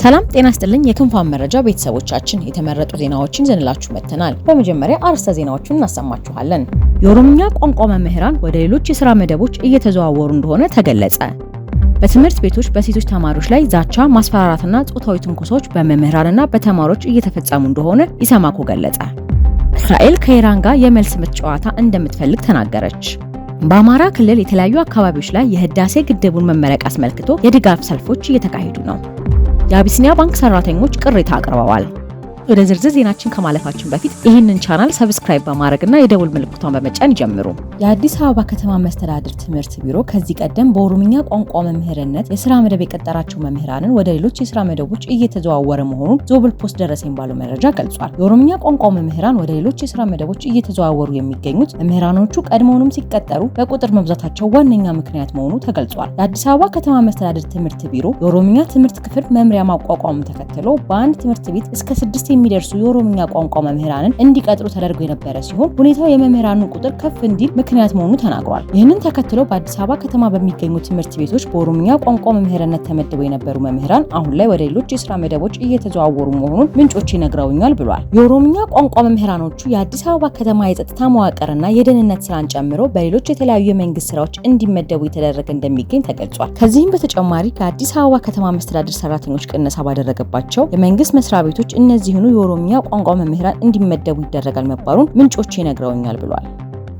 ሰላም ጤና ይስጥልኝ የክንፋን መረጃ ቤተሰቦቻችን የተመረጡ ዜናዎችን ይዘንላችሁ መጥተናል። በመጀመሪያ አርዕስተ ዜናዎችን እናሰማችኋለን። የኦሮምኛ ቋንቋ መምህራን ወደ ሌሎች የሥራ መደቦች እየተዘዋወሩ እንደሆነ ተገለጸ። በትምህርት ቤቶች በሴቶች ተማሪዎች ላይ ዛቻ፣ ማስፈራራትና ጾታዊ ትንኮሳዎች በመምህራንና በተማሪዎች እየተፈጸሙ እንደሆነ ኢሰማኮ ገለጸ። እስራኤል ከኢራን ጋር የመልስ ምት ጨዋታ እንደምትፈልግ ተናገረች። በአማራ ክልል የተለያዩ አካባቢዎች ላይ የህዳሴ ግድቡን መመረቅ አስመልክቶ የድጋፍ ሰልፎች እየተካሄዱ ነው። የአቢሲኒያ ባንክ ሰራተኞች ቅሬታ አቅርበዋል። ወደ ዝርዝር ዜናችን ከማለፋችን በፊት ይህንን ቻናል ሰብስክራይብ በማድረግና የደውል ምልክቷን በመጫን ጀምሩ። የአዲስ አበባ ከተማ መስተዳድር ትምህርት ቢሮ ከዚህ ቀደም በኦሮምኛ ቋንቋ መምህርነት የሥራ መደብ የቀጠራቸው መምህራንን ወደ ሌሎች የሥራ መደቦች እየተዘዋወረ መሆኑን ዞብል ፖስት ደረሰኝ ባለው መረጃ ገልጿል። የኦሮምኛ ቋንቋ መምህራን ወደ ሌሎች የሥራ መደቦች እየተዘዋወሩ የሚገኙት መምህራኖቹ ቀድሞውንም ሲቀጠሩ በቁጥር መብዛታቸው ዋነኛ ምክንያት መሆኑ ተገልጿል። የአዲስ አበባ ከተማ መስተዳድር ትምህርት ቢሮ የኦሮምኛ ትምህርት ክፍል መምሪያ ማቋቋሙን ተከትሎ በአንድ ትምህርት ቤት እስከ 6 የሚደርሱ የኦሮምኛ ቋንቋ መምህራንን እንዲቀጥሩ ተደርጎ የነበረ ሲሆን ሁኔታው የመምህራኑን ቁጥር ከፍ እንዲል ምክንያት መሆኑ ተናግሯል። ይህንን ተከትሎ በአዲስ አበባ ከተማ በሚገኙ ትምህርት ቤቶች በኦሮምኛ ቋንቋ መምህርነት ተመድበው የነበሩ መምህራን አሁን ላይ ወደ ሌሎች የሥራ መደቦች እየተዘዋወሩ መሆኑን ምንጮች ይነግረውኛል ብሏል። የኦሮምኛ ቋንቋ መምህራኖቹ የአዲስ አበባ ከተማ የጸጥታ መዋቅርና የደህንነት ስራን ጨምሮ በሌሎች የተለያዩ የመንግስት ስራዎች እንዲመደቡ የተደረገ እንደሚገኝ ተገልጿል። ከዚህም በተጨማሪ ከአዲስ አበባ ከተማ መስተዳድር ሰራተኞች ቅነሳ ባደረገባቸው የመንግስት መስሪያ ቤቶች እነዚህኑ የኦሮምኛ ቋንቋ መምህራን እንዲመደቡ ይደረጋል መባሉን ምንጮች ይነግረውኛል ብሏል።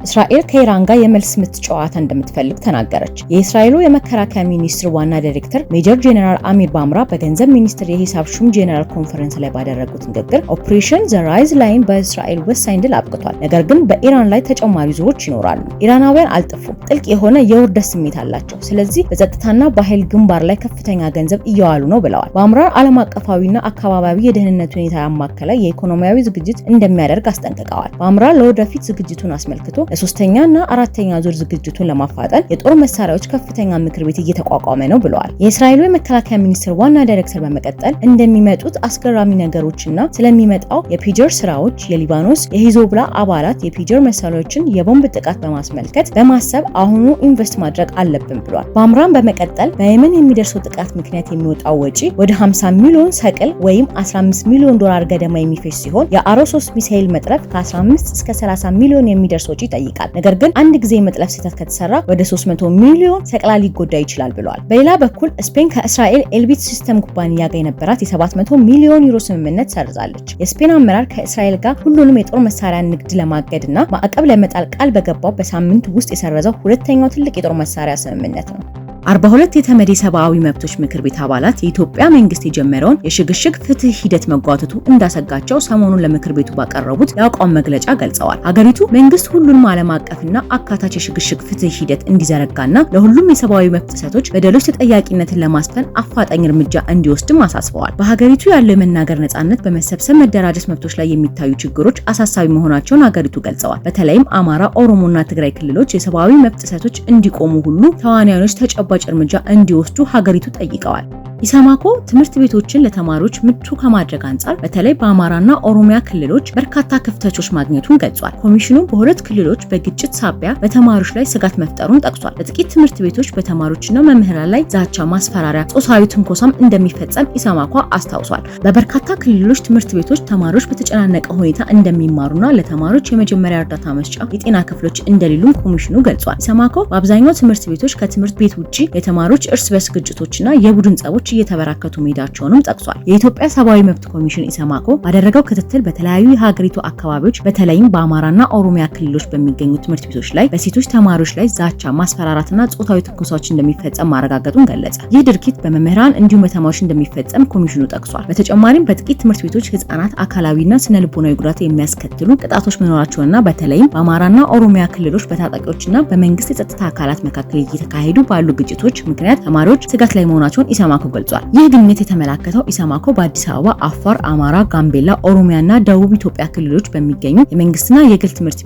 እስራኤል ከኢራን ጋር የመልስ ምት ጨዋታ እንደምትፈልግ ተናገረች። የእስራኤሉ የመከላከያ ሚኒስትር ዋና ዳይሬክተር ሜጀር ጄኔራል አሚር ባምራ በገንዘብ ሚኒስትር የሂሳብ ሹም ጄኔራል ኮንፈረንስ ላይ ባደረጉት ንግግር ኦፕሬሽን ዘ ራይዝ ላይን በእስራኤል ወሳኝ ድል አብቅቷል፣ ነገር ግን በኢራን ላይ ተጨማሪ ዙሮች ይኖራሉ። ኢራናውያን አልጠፉም፣ ጥልቅ የሆነ የውርደት ስሜት አላቸው። ስለዚህ በጸጥታና በኃይል ግንባር ላይ ከፍተኛ ገንዘብ እየዋሉ ነው ብለዋል። ባምራ ዓለም አቀፋዊና አካባቢያዊ የደህንነት ሁኔታ ያማከለ የኢኮኖሚያዊ ዝግጅት እንደሚያደርግ አስጠንቅቀዋል። ባምራ ለወደፊት ዝግጅቱን አስመልክቶ ለሶስተኛና አራተኛ ዙር ዝግጅቱን ለማፋጠን የጦር መሳሪያዎች ከፍተኛ ምክር ቤት እየተቋቋመ ነው ብለዋል። የእስራኤሉ የመከላከያ ሚኒስትር ዋና ዳይሬክተር በመቀጠል እንደሚመጡት አስገራሚ ነገሮችና ስለሚመጣው የፔጀር ስራዎች የሊባኖስ የሂዝቦላ አባላት የፔጀር መሳሪያዎችን የቦምብ ጥቃት በማስመልከት በማሰብ አሁኑ ኢንቨስት ማድረግ አለብን ብሏል። በአምራን በመቀጠል በየመን የሚደርሰው ጥቃት ምክንያት የሚወጣው ወጪ ወደ 50 ሚሊዮን ሰቅል ወይም 15 ሚሊዮን ዶላር ገደማ የሚፈጅ ሲሆን የአሮ 3 ሚሳኤል መጥለፍ ከ15 እስከ 30 ሚሊዮን የሚደርስ ወጪ ይጠይቃል። ነገር ግን አንድ ጊዜ መጥለፍ ስህተት ከተሰራ ወደ 300 ሚሊዮን ሰቅላ ሊጎዳ ይችላል ብለዋል። በሌላ በኩል ስፔን ከእስራኤል ኤልቢት ሲስተም ኩባንያ ጋር የነበራት የ700 ሚሊዮን ዩሮ ስምምነት ሰርዛለች። የስፔን አመራር ከእስራኤል ጋር ሁሉንም የጦር መሳሪያ ንግድ ለማገድና ማዕቀብ ለመጣል ቃል በገባው በሳምንት ውስጥ የሰረዘው ሁለተኛው ትልቅ የጦር መሳሪያ ስምምነት ነው። 42 የተመድ የሰብአዊ መብቶች ምክር ቤት አባላት የኢትዮጵያ መንግስት የጀመረውን የሽግሽግ ፍትህ ሂደት መጓተቱ እንዳሰጋቸው ሰሞኑን ለምክር ቤቱ ባቀረቡት የአቋም መግለጫ ገልጸዋል። ሀገሪቱ መንግስት ሁሉንም ዓለም አቀፍና አካታች የሽግሽግ ፍትህ ሂደት እንዲዘረጋና ለሁሉም የሰብአዊ መብት ጥሰቶች በደሎች ተጠያቂነትን ለማስፈን አፋጣኝ እርምጃ እንዲወስድም አሳስበዋል። በሀገሪቱ ያለው የመናገር ነጻነት፣ በመሰብሰብ መደራጀት መብቶች ላይ የሚታዩ ችግሮች አሳሳቢ መሆናቸውን ሀገሪቱ ገልጸዋል። በተለይም አማራ፣ ኦሮሞና ትግራይ ክልሎች የሰብአዊ መብት ጥሰቶች እንዲቆሙ ሁሉ ተዋናዮች ተጨባጭ እርምጃ እንዲወስዱ ሀገሪቱ ጠይቀዋል። ኢሰማኮ ትምህርት ቤቶችን ለተማሪዎች ምቹ ከማድረግ አንጻር በተለይ በአማራና ኦሮሚያ ክልሎች በርካታ ክፍተቶች ማግኘቱን ገልጿል። ኮሚሽኑ በሁለት ክልሎች በግጭት ሳቢያ በተማሪዎች ላይ ስጋት መፍጠሩን ጠቅሷል። በጥቂት ትምህርት ቤቶች በተማሪዎችና መምህራን ላይ ዛቻ፣ ማስፈራሪያ፣ ጾታዊ ትንኮሳም እንደሚፈጸም ኢሰማኮ አስታውሷል። በበርካታ ክልሎች ትምህርት ቤቶች ተማሪዎች በተጨናነቀ ሁኔታ እንደሚማሩና ለተማሪዎች የመጀመሪያ እርዳታ መስጫ የጤና ክፍሎች እንደሌሉም ኮሚሽኑ ገልጿል። ኢሰማኮ በአብዛኛው ትምህርት ቤቶች ከትምህርት ቤት ውጪ የተማሪዎች እርስ በርስ ግጭቶችና የቡድን ጸቦች እየተበራከቱ መሄዳቸውንም ጠቅሷል። የኢትዮጵያ ሰብአዊ መብት ኮሚሽን ኢሰማኮ ባደረገው ክትትል በተለያዩ የሀገሪቱ አካባቢዎች በተለይም በአማራና ኦሮሚያ ክልሎች በሚገኙ ትምህርት ቤቶች ላይ በሴቶች ተማሪዎች ላይ ዛቻ፣ ማስፈራራትና ጾታዊ ትንኮሳዎች እንደሚፈጸም ማረጋገጡን ገለጸ። ይህ ድርጊት በመምህራን እንዲሁም በተማሪዎች እንደሚፈጸም ኮሚሽኑ ጠቅሷል። በተጨማሪም በጥቂት ትምህርት ቤቶች ህጻናት አካላዊና ስነ ልቦናዊ ጉዳት የሚያስከትሉ ቅጣቶች መኖራቸውና በተለይም በአማራና ኦሮሚያ ክልሎች በታጣቂዎችና በመንግስት የጸጥታ አካላት መካከል እየተካሄዱ ባሉ ግጭቶች ምክንያት ተማሪዎች ስጋት ላይ መሆናቸውን ኢሰማኮ ገልጿል። ይህ ግኝት የተመላከተው ኢሰማኮ በአዲስ አበባ፣ አፋር፣ አማራ፣ ጋምቤላ፣ ኦሮሚያና ደቡብ ኢትዮጵያ ክልሎች በሚገኙ የመንግስትና የግል ትምህርት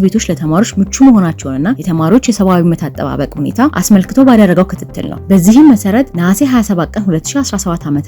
ቤቶች ለተማሪዎች ምቹ መሆናቸውንና የተማሪዎች የሰብአዊ መብት አጠባበቅ ሁኔታ አስመልክቶ ባደረገው ክትትል ነው። በዚህም መሰረት ነሐሴ 27 ቀን 2017 ዓ.ም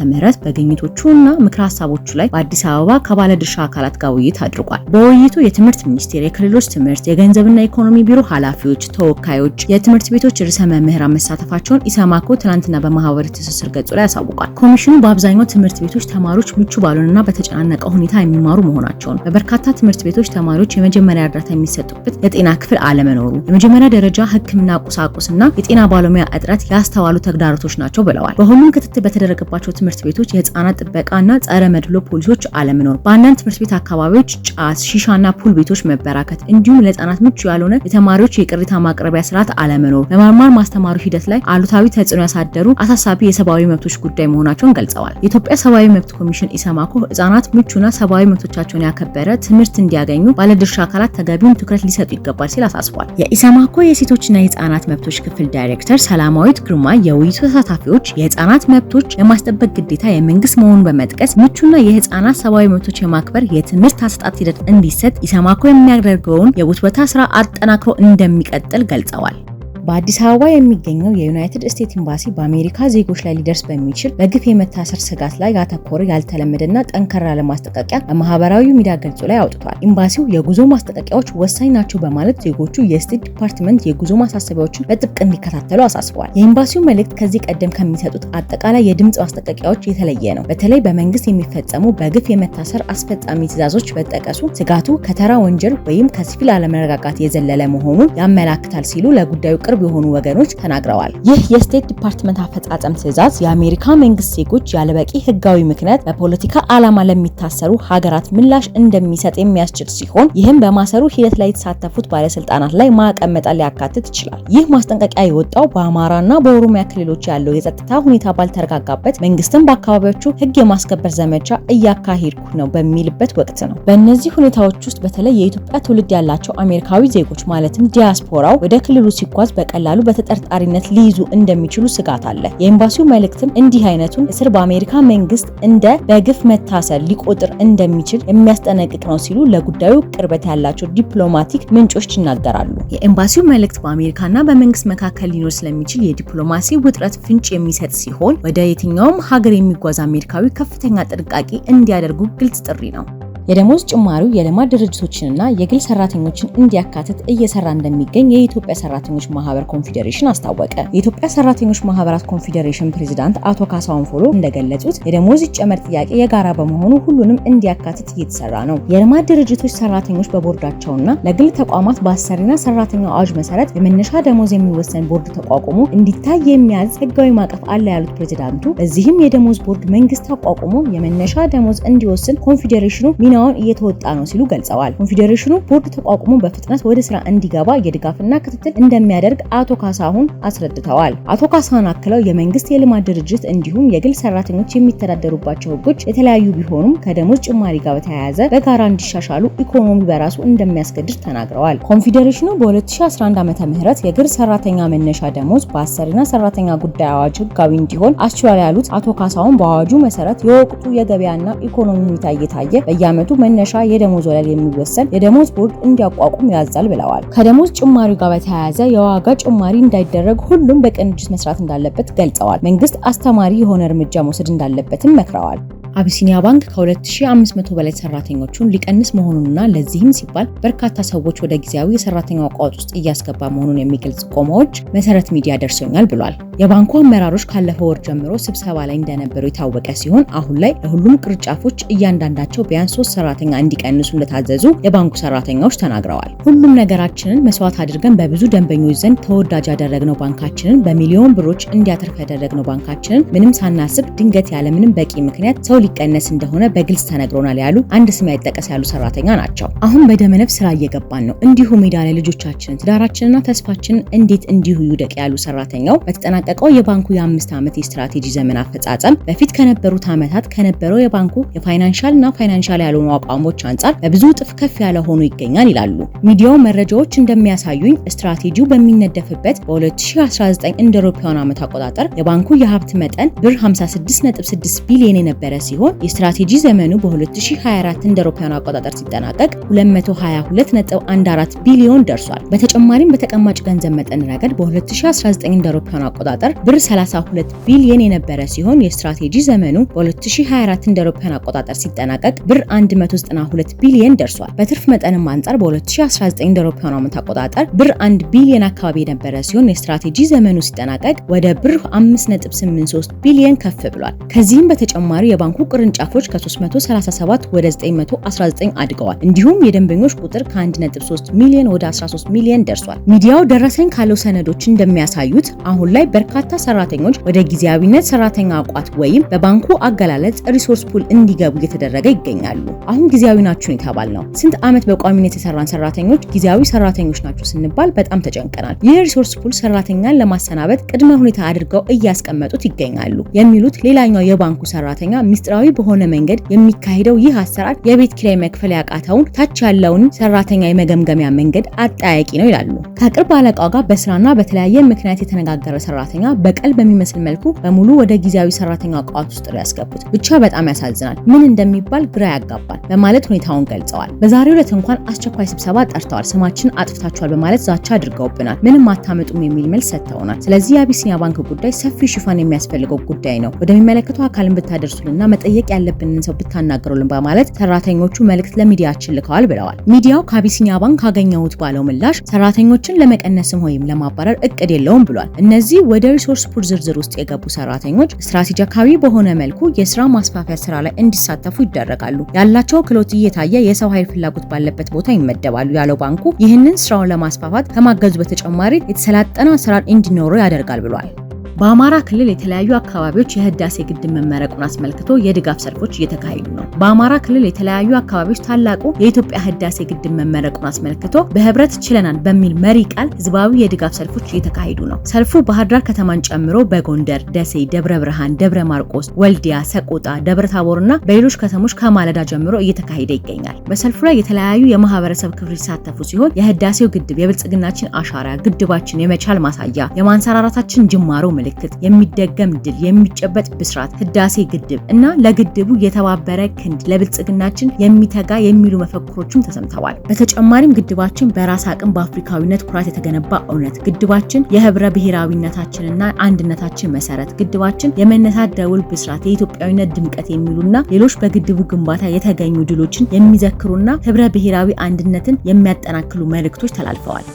በግኝቶቹና ምክረ ሀሳቦቹ ላይ በአዲስ አበባ ከባለድርሻ አካላት ጋር ውይይት አድርጓል። በውይይቱ የትምህርት ሚኒስቴር፣ የክልሎች ትምህርት፣ የገንዘብና ኢኮኖሚ ቢሮ ኃላፊዎች፣ ተወካዮች፣ የትምህርት ቤቶች ርዕሰ መምህራን መሳተፋቸውን ኢሰማኮ ትናንትና በማህበራዊ ትስስር በትዊተር ገጹ ላይ ያሳውቃል። ኮሚሽኑ በአብዛኛው ትምህርት ቤቶች ተማሪዎች ምቹ ባልሆነና በተጨናነቀ ሁኔታ የሚማሩ መሆናቸውን፣ በበርካታ ትምህርት ቤቶች ተማሪዎች የመጀመሪያ እርዳታ የሚሰጡበት የጤና ክፍል አለመኖሩ፣ የመጀመሪያ ደረጃ ሕክምና ቁሳቁስና የጤና ባለሙያ እጥረት ያስተዋሉ ተግዳሮቶች ናቸው ብለዋል። በሁሉም ክትትል በተደረገባቸው ትምህርት ቤቶች የህፃናት ጥበቃና ጸረ መድሎ ፖሊሶች አለመኖር፣ በአንዳንድ ትምህርት ቤት አካባቢዎች ጫት፣ ሺሻና ፑል ቤቶች መበራከት እንዲሁም ለህፃናት ምቹ ያልሆነ የተማሪዎች የቅሬታ ማቅረቢያ ስርዓት አለመኖር በመማር ማስተማሩ ሂደት ላይ አሉታዊ ተጽዕኖ ያሳደሩ አሳሳቢ የሰብአዊ መብቶች ጉዳይ መሆናቸውን ገልጸዋል። የኢትዮጵያ ሰብአዊ መብት ኮሚሽን ኢሰማኮ ህፃናት ምቹና ሰብአዊ መብቶቻቸውን ያከበረ ትምህርት እንዲያገኙ ባለድርሻ አካላት ተገቢውን ትኩረት ሊሰጡ ይገባል ሲል አሳስቧል። የኢሰማኮ የሴቶችና የህፃናት መብቶች ክፍል ዳይሬክተር ሰላማዊት ግርማ የውይይቱ ተሳታፊዎች የህፃናት መብቶች የማስጠበቅ ግዴታ የመንግስት መሆኑን በመጥቀስ ምቹና የህፃናት ሰብአዊ መብቶች የማክበር የትምህርት አሰጣጥ ሂደት እንዲሰጥ ኢሰማኮ የሚያደርገውን የውትወታ ስራ አጠናክሮ እንደሚቀጥል ገልጸዋል። በአዲስ አበባ የሚገኘው የዩናይትድ ስቴትስ ኤምባሲ በአሜሪካ ዜጎች ላይ ሊደርስ በሚችል በግፍ የመታሰር ስጋት ላይ ያተኮረ ያልተለመደና ጠንከር ያለ ማስጠንቀቂያ በማህበራዊ ሚዲያ ገጹ ላይ አውጥቷል። ኤምባሲው የጉዞ ማስጠንቀቂያዎች ወሳኝ ናቸው በማለት ዜጎቹ የስቴት ዲፓርትመንት የጉዞ ማሳሰቢያዎችን በጥብቅ እንዲከታተሉ አሳስቧል። የኤምባሲው መልእክት ከዚህ ቀደም ከሚሰጡት አጠቃላይ የድምጽ ማስጠንቀቂያዎች የተለየ ነው። በተለይ በመንግስት የሚፈጸሙ በግፍ የመታሰር አስፈጻሚ ትዕዛዞች በጠቀሱ ስጋቱ ከተራ ወንጀል ወይም ከሲቪል አለመረጋጋት የዘለለ መሆኑን ያመላክታል ሲሉ ለጉዳዩ ቅርብ የሆኑ ወገኖች ተናግረዋል። ይህ የስቴት ዲፓርትመንት አፈጻጸም ትዕዛዝ የአሜሪካ መንግስት ዜጎች ያለበቂ ህጋዊ ምክንያት በፖለቲካ ዓላማ ለሚታሰሩ ሀገራት ምላሽ እንደሚሰጥ የሚያስችል ሲሆን ይህም በማሰሩ ሂደት ላይ የተሳተፉት ባለስልጣናት ላይ ማዕቀብ መጣል ሊያካትት ይችላል። ይህ ማስጠንቀቂያ የወጣው በአማራና በኦሮሚያ ክልሎች ያለው የጸጥታ ሁኔታ ባልተረጋጋበት መንግስትም በአካባቢዎቹ ህግ የማስከበር ዘመቻ እያካሄድኩ ነው በሚልበት ወቅት ነው። በእነዚህ ሁኔታዎች ውስጥ በተለይ የኢትዮጵያ ትውልድ ያላቸው አሜሪካዊ ዜጎች ማለትም ዲያስፖራው ወደ ክልሉ ሲጓዝ በቀላሉ በተጠርጣሪነት ሊይዙ እንደሚችሉ ስጋት አለ። የኤምባሲው መልእክትም እንዲህ አይነቱን እስር በአሜሪካ መንግስት እንደ በግፍ መታሰር ሊቆጥር እንደሚችል የሚያስጠነቅቅ ነው ሲሉ ለጉዳዩ ቅርበት ያላቸው ዲፕሎማቲክ ምንጮች ይናገራሉ። የኤምባሲው መልእክት በአሜሪካና በመንግስት መካከል ሊኖር ስለሚችል የዲፕሎማሲ ውጥረት ፍንጭ የሚሰጥ ሲሆን ወደ የትኛውም ሀገር የሚጓዝ አሜሪካዊ ከፍተኛ ጥንቃቄ እንዲያደርጉ ግልጽ ጥሪ ነው። የደሞዝ ጭማሪው የልማት ድርጅቶችንና የግል ሰራተኞችን እንዲያካትት እየሰራ እንደሚገኝ የኢትዮጵያ ሰራተኞች ማህበር ኮንፌዴሬሽን አስታወቀ። የኢትዮጵያ ሰራተኞች ማህበራት ኮንፌዴሬሽን ፕሬዝዳንት አቶ ካሳሁን ፎሎ እንደገለጹት የደሞዝ ጭማሪ ጥያቄ የጋራ በመሆኑ ሁሉንም እንዲያካትት እየተሰራ ነው። የልማት ድርጅቶች ሰራተኞች በቦርዳቸውና ለግል ተቋማት በአሰሪና ሰራተኛ አዋጅ መሰረት የመነሻ ደሞዝ የሚወሰን ቦርድ ተቋቁሞ እንዲታይ የሚያዝ ህጋዊ ማዕቀፍ አለ ያሉት ፕሬዝዳንቱ በዚህም የደሞዝ ቦርድ መንግስት አቋቁሞ የመነሻ ደሞዝ እንዲወስን ኮንፌዴሬሽኑ ሚናውን እየተወጣ ነው ሲሉ ገልጸዋል። ኮንፌዴሬሽኑ ቦርድ ተቋቁሞ በፍጥነት ወደ ስራ እንዲገባ የድጋፍና ክትትል እንደሚያደርግ አቶ ካሳሁን አስረድተዋል። አቶ ካሳሁን አክለው የመንግስት የልማት ድርጅት እንዲሁም የግል ሰራተኞች የሚተዳደሩባቸው ህጎች የተለያዩ ቢሆኑም ከደሞዝ ጭማሪ ጋር በተያያዘ በጋራ እንዲሻሻሉ ኢኮኖሚ በራሱ እንደሚያስገድድ ተናግረዋል። ኮንፌዴሬሽኑ በ2011 ዓመተ ምህረት የግል ሰራተኛ መነሻ ደሞዝ በአሰሪና ሰራተኛ ጉዳይ አዋጅ ህጋዊ እንዲሆን አስችሏል ያሉት አቶ ካሳሁን በአዋጁ መሰረት የወቅቱ የገበያና ኢኮኖሚ ሁኔታ እየታየ በየዓመቱ መነሻ የደሞዝ ወለል የሚወሰን የደሞዝ ቦርድ እንዲያቋቁም ያዛል ብለዋል። ከደሞዝ ጭማሪው ጋር በተያያዘ የዋጋ ጭማሪ እንዳይደረግ ሁሉም በቅንጅት መስራት እንዳለበት ገልጸዋል። መንግስት አስተማሪ የሆነ እርምጃ መውሰድ እንዳለበትም መክረዋል። አቢሲኒያ ባንክ ከ2500 በላይ ሰራተኞቹን ሊቀንስ መሆኑንና ለዚህም ሲባል በርካታ ሰዎች ወደ ጊዜያዊ የሰራተኛ አቋት ውስጥ እያስገባ መሆኑን የሚገልጽ ጥቆማዎች መሰረት ሚዲያ ደርሶኛል ብሏል። የባንኩ አመራሮች ካለፈው ወር ጀምሮ ስብሰባ ላይ እንደነበሩ የታወቀ ሲሆን አሁን ላይ ለሁሉም ቅርንጫፎች እያንዳንዳቸው ቢያንስ 3 ሰራተኛ እንዲቀንሱ እንደታዘዙ የባንኩ ሰራተኞች ተናግረዋል። ሁሉም ነገራችንን መስዋዕት አድርገን በብዙ ደንበኞች ዘንድ ተወዳጅ ያደረግነው ባንካችንን በሚሊዮን ብሮች እንዲያተርፍ ያደረግነው ባንካችንን ምንም ሳናስብ ድንገት ያለ ምንም በቂ ምክንያት ሰው ሊቀነስ እንደሆነ በግልጽ ተነግሮናል ያሉ አንድ ስም ያይጠቀስ ያሉ ሰራተኛ ናቸው። አሁን በደመነፍ ስራ እየገባን ነው። እንዲሁ ሜዳ ላይ ልጆቻችንን ትዳራችንና ተስፋችንን እንዴት እንዲሁ ይውደቅ ያሉ ሰራተኛው በተጠናቀቀው የባንኩ የ5 ዓመት የስትራቴጂ ዘመን አፈጻጸም በፊት ከነበሩት ዓመታት ከነበረው የባንኩ የፋይናንሻልና ፋይናንሻል ያልሆኑ አቋሞች አንጻር በብዙ እጥፍ ከፍ ያለ ሆኖ ይገኛል ይላሉ። ሚዲያው መረጃዎች እንደሚያሳዩኝ ስትራቴጂው በሚነደፍበት በ2019 እንደ አውሮፓውያን ዓመት አቆጣጠር የባንኩ የሀብት መጠን ብር 56.6 ቢሊዮን የነበረ ሲሆን የስትራቴጂ ዘመኑ በ2024 እንደ አውሮፓውያን አቆጣጠር ሲጠናቀቅ 222.14 ቢሊዮን ደርሷል። በተጨማሪም በተቀማጭ ገንዘብ መጠን ረገድ በ2019 እንደ አውሮፓውያን አቆጣጠር ብር 32 ቢሊዮን የነበረ ሲሆን የስትራቴጂ ዘመኑ በ2024 እንደ አውሮፓውያን አቆጣጠር ሲጠናቀቅ ብር 192 ቢሊዮን ደርሷል። በትርፍ መጠንም አንጻር በ2019 እንደ አውሮፓውያን ዓመት አቆጣጠር ብር 1 ቢሊዮን አካባቢ የነበረ ሲሆን የስትራቴጂ ዘመኑ ሲጠናቀቅ ወደ ብር 5.83 ቢሊዮን ከፍ ብሏል። ከዚህም በተጨማሪ የባንኩ ቅርንጫፎች ከ337 ወደ 919 አድገዋል። እንዲሁም የደንበኞች ቁጥር ከ1.3 ሚሊዮን ወደ 13 ሚሊዮን ደርሷል። ሚዲያው ደረሰኝ ካለው ሰነዶች እንደሚያሳዩት አሁን ላይ በርካታ ሰራተኞች ወደ ጊዜያዊነት ሰራተኛ ቋት ወይም በባንኩ አገላለጽ ሪሶርስ ፑል እንዲገቡ እየተደረገ ይገኛሉ። አሁን ጊዜያዊ ናችሁ የተባል ነው። ስንት ዓመት በቋሚነት የሰራን ሰራተኞች ጊዜያዊ ሰራተኞች ናቸው ስንባል በጣም ተጨንቀናል። ይህ ሪሶርስ ፑል ሰራተኛን ለማሰናበት ቅድመ ሁኔታ አድርገው እያስቀመጡት ይገኛሉ የሚሉት ሌላኛው የባንኩ ሰራተኛ ሚስጥራዊ በሆነ መንገድ የሚካሄደው ይህ አሰራር የቤት ኪራይ መክፈል ያቃተውን ታች ያለውን ሰራተኛ የመገምገሚያ መንገድ አጠያቂ ነው ይላሉ። ከቅርብ አለቃው ጋር በስራና በተለያየ ምክንያት የተነጋገረ ሰራተኛ በቀል በሚመስል መልኩ በሙሉ ወደ ጊዜያዊ ሰራተኛ ቋት ውስጥ ያስገቡት ብቻ በጣም ያሳዝናል፣ ምን እንደሚባል ግራ ያጋባል በማለት ሁኔታውን ገልጸዋል። በዛሬው ዕለት እንኳን አስቸኳይ ስብሰባ ጠርተዋል፣ ስማችን አጥፍታቸዋል በማለት ዛቻ አድርገውብናል፣ ምንም አታመጡም የሚል መልስ ሰጥተውናል። ስለዚህ የአቢሲኒያ ባንክ ጉዳይ ሰፊ ሽፋን የሚያስፈልገው ጉዳይ ነው፣ ወደሚመለከተው አካልን ብታደርሱልና መጠየቅ ያለብንን ሰው ብታናገሩልን በማለት ሰራተኞቹ መልእክት ለሚዲያችን ልከዋል ብለዋል። ሚዲያው ከአቢሲኒያ ባንክ ካገኘሁት ባለው ምላሽ ሰራተኞችን ለመቀነስም ወይም ለማባረር እቅድ የለውም ብሏል። እነዚህ ወደ ሪሶርስ ፑል ዝርዝር ውስጥ የገቡ ሰራተኞች ስትራቴጂካዊ በሆነ መልኩ የስራ ማስፋፊያ ስራ ላይ እንዲሳተፉ ይደረጋሉ። ያላቸው ክህሎት እየታየ የሰው ኃይል ፍላጎት ባለበት ቦታ ይመደባሉ ያለው ባንኩ ይህንን ስራውን ለማስፋፋት ከማገዙ በተጨማሪ የተሰላጠነ አሰራር እንዲኖረው ያደርጋል ብሏል። በአማራ ክልል የተለያዩ አካባቢዎች የህዳሴ ግድብ መመረቁን አስመልክቶ የድጋፍ ሰልፎች እየተካሄዱ ነው። በአማራ ክልል የተለያዩ አካባቢዎች ታላቁ የኢትዮጵያ ህዳሴ ግድብ መመረቁን አስመልክቶ በህብረት ችለናል በሚል መሪ ቃል ህዝባዊ የድጋፍ ሰልፎች እየተካሄዱ ነው። ሰልፉ ባህር ዳር ከተማን ጨምሮ በጎንደር፣ ደሴ፣ ደብረ ብርሃን፣ ደብረ ማርቆስ፣ ወልዲያ፣ ሰቆጣ፣ ደብረ ታቦርና በሌሎች ከተሞች ከማለዳ ጀምሮ እየተካሄደ ይገኛል። በሰልፉ ላይ የተለያዩ የማህበረሰብ ክፍሎች የተሳተፉ ሲሆን የህዳሴው ግድብ የብልጽግናችን አሻራ፣ ግድባችን የመቻል ማሳያ፣ የማንሰራራታችን ጅማሮ ምልክት፣ የሚደገም ድል፣ የሚጨበጥ ብስራት፣ ህዳሴ ግድብ እና ለግድቡ የተባበረ ክንድ ለብልጽግናችን የሚተጋ የሚሉ መፈክሮችም ተሰምተዋል። በተጨማሪም ግድባችን በራስ አቅም በአፍሪካዊነት ኩራት የተገነባ እውነት፣ ግድባችን የህብረ ብሔራዊነታችንና አንድነታችን መሰረት፣ ግድባችን የመነሳት ደውል ብስራት፣ የኢትዮጵያዊነት ድምቀት የሚሉና ሌሎች በግድቡ ግንባታ የተገኙ ድሎችን የሚዘክሩና ህብረ ብሔራዊ አንድነትን የሚያጠናክሩ መልእክቶች ተላልፈዋል።